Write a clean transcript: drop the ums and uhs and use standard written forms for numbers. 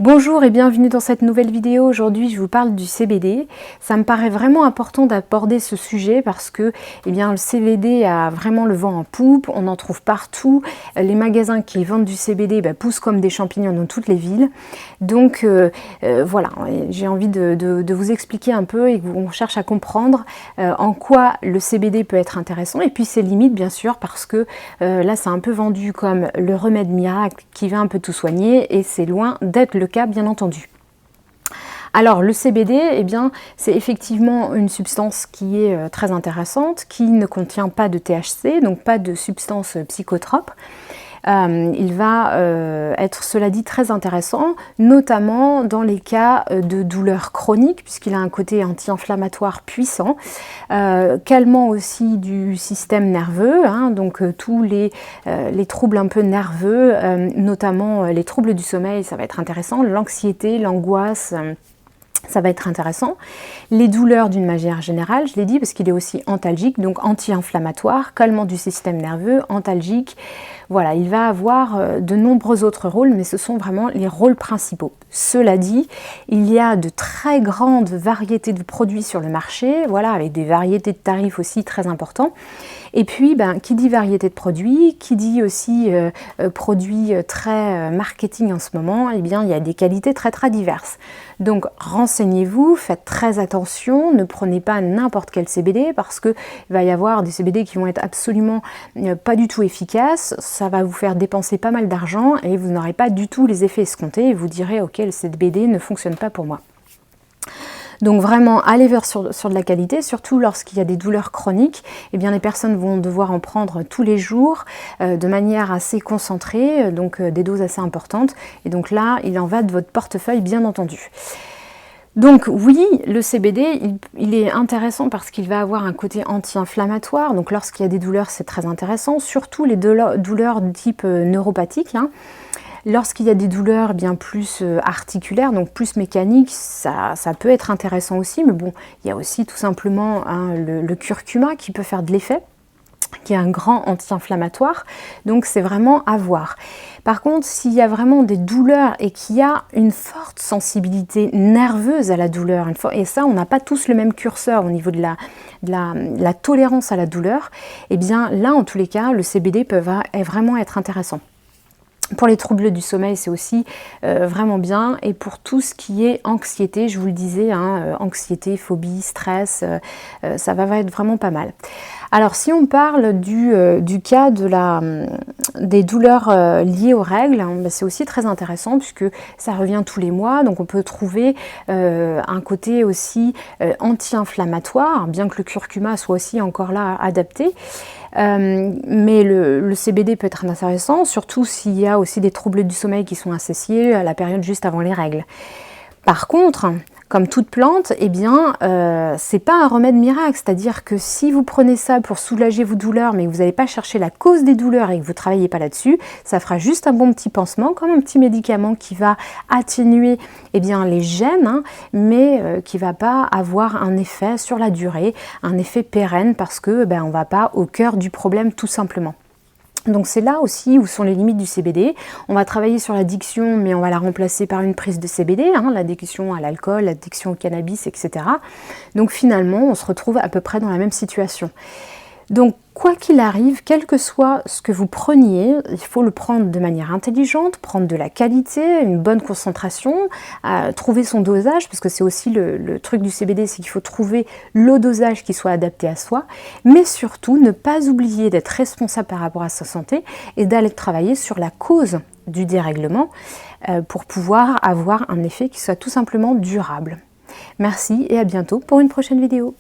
Bonjour et bienvenue dans cette nouvelle vidéo. Aujourd'hui je vous parle du CBD. Ça me paraît vraiment important d'aborder ce sujet parce que le CBD a vraiment le vent en poupe, on en trouve partout. Les magasins qui vendent du CBD poussent comme des champignons dans toutes les villes. Donc voilà, j'ai envie de vous expliquer un peu et qu'on cherche à comprendre en quoi le CBD peut être intéressant et puis ses limites bien sûr parce que là c'est un peu vendu comme le remède miracle qui va un peu tout soigner et c'est loin d'être le cas bien entendu. Alors le CBD, c'est effectivement une substance qui est très intéressante, qui ne contient pas de THC, donc pas de substance psychotrope. Il va être, cela dit, très intéressant, notamment dans les cas de douleurs chroniques, puisqu'il a un côté anti-inflammatoire puissant, calmant aussi du système nerveux, donc tous les troubles un peu nerveux, notamment les troubles du sommeil, ça va être intéressant, l'anxiété, l'angoisse, ça va être intéressant. Les douleurs d'une manière générale, je l'ai dit, parce qu'il est aussi antalgique, donc anti-inflammatoire, calmant du système nerveux, antalgique. Voilà, il va avoir de nombreux autres rôles, mais ce sont vraiment les rôles principaux. Cela dit, il y a de très grandes variétés de produits sur le marché, voilà, avec des variétés de tarifs aussi très importants. Et puis, qui dit variété de produits, qui dit aussi produits très marketing en ce moment, il y a des qualités très très diverses. Donc renseignez-vous, faites très attention, ne prenez pas n'importe quel CBD parce qu'il va y avoir des CBD qui vont être absolument pas du tout efficaces, ça va vous faire dépenser pas mal d'argent et vous n'aurez pas du tout les effets escomptés et vous direz ok, le CBD ne fonctionne pas pour moi. Donc vraiment, allez vers sur de la qualité, surtout lorsqu'il y a des douleurs chroniques, les personnes vont devoir en prendre tous les jours de manière assez concentrée, donc des doses assez importantes. Et donc là, il en va de votre portefeuille, bien entendu. Donc oui, le CBD, il est intéressant parce qu'il va avoir un côté anti-inflammatoire. Donc lorsqu'il y a des douleurs, c'est très intéressant, surtout les douleurs de type neuropathique. Lorsqu'il y a des douleurs bien plus articulaires, donc plus mécaniques, ça peut être intéressant aussi, mais bon, il y a aussi tout simplement le curcuma qui peut faire de l'effet, qui est un grand anti-inflammatoire, donc c'est vraiment à voir. Par contre, s'il y a vraiment des douleurs et qu'il y a une forte sensibilité nerveuse à la douleur, et ça, on n'a pas tous le même curseur au niveau de la tolérance à la douleur, là, en tous les cas, le CBD peut vraiment être intéressant. Pour les troubles du sommeil, c'est aussi vraiment bien. Et pour tout ce qui est anxiété, je vous le disais, anxiété, phobie, stress, ça va être vraiment pas mal. Alors si on parle du cas des douleurs liées aux règles, c'est aussi très intéressant puisque ça revient tous les mois. Donc on peut trouver un côté aussi anti-inflammatoire, bien que le curcuma soit aussi encore là adapté. Mais le CBD peut être intéressant, surtout s'il y a aussi des troubles du sommeil qui sont associés à la période juste avant les règles. Par contre, comme toute plante, c'est pas un remède miracle, c'est-à-dire que si vous prenez ça pour soulager vos douleurs, mais que vous n'allez pas chercher la cause des douleurs et que vous ne travaillez pas là-dessus, ça fera juste un bon petit pansement, comme un petit médicament qui va atténuer les gènes, mais qui ne va pas avoir un effet sur la durée, un effet pérenne, parce que on ne va pas au cœur du problème tout simplement. Donc c'est là aussi où sont les limites du CBD. On va travailler sur l'addiction, mais on va la remplacer par une prise de CBD, l'addiction à l'alcool, l'addiction au cannabis, etc. Donc finalement, on se retrouve à peu près dans la même situation. Donc quoi qu'il arrive, quel que soit ce que vous preniez, il faut le prendre de manière intelligente, prendre de la qualité, une bonne concentration, trouver son dosage, parce que c'est aussi le truc du CBD, c'est qu'il faut trouver le dosage qui soit adapté à soi, mais surtout ne pas oublier d'être responsable par rapport à sa santé et d'aller travailler sur la cause du dérèglement pour pouvoir avoir un effet qui soit tout simplement durable. Merci et à bientôt pour une prochaine vidéo.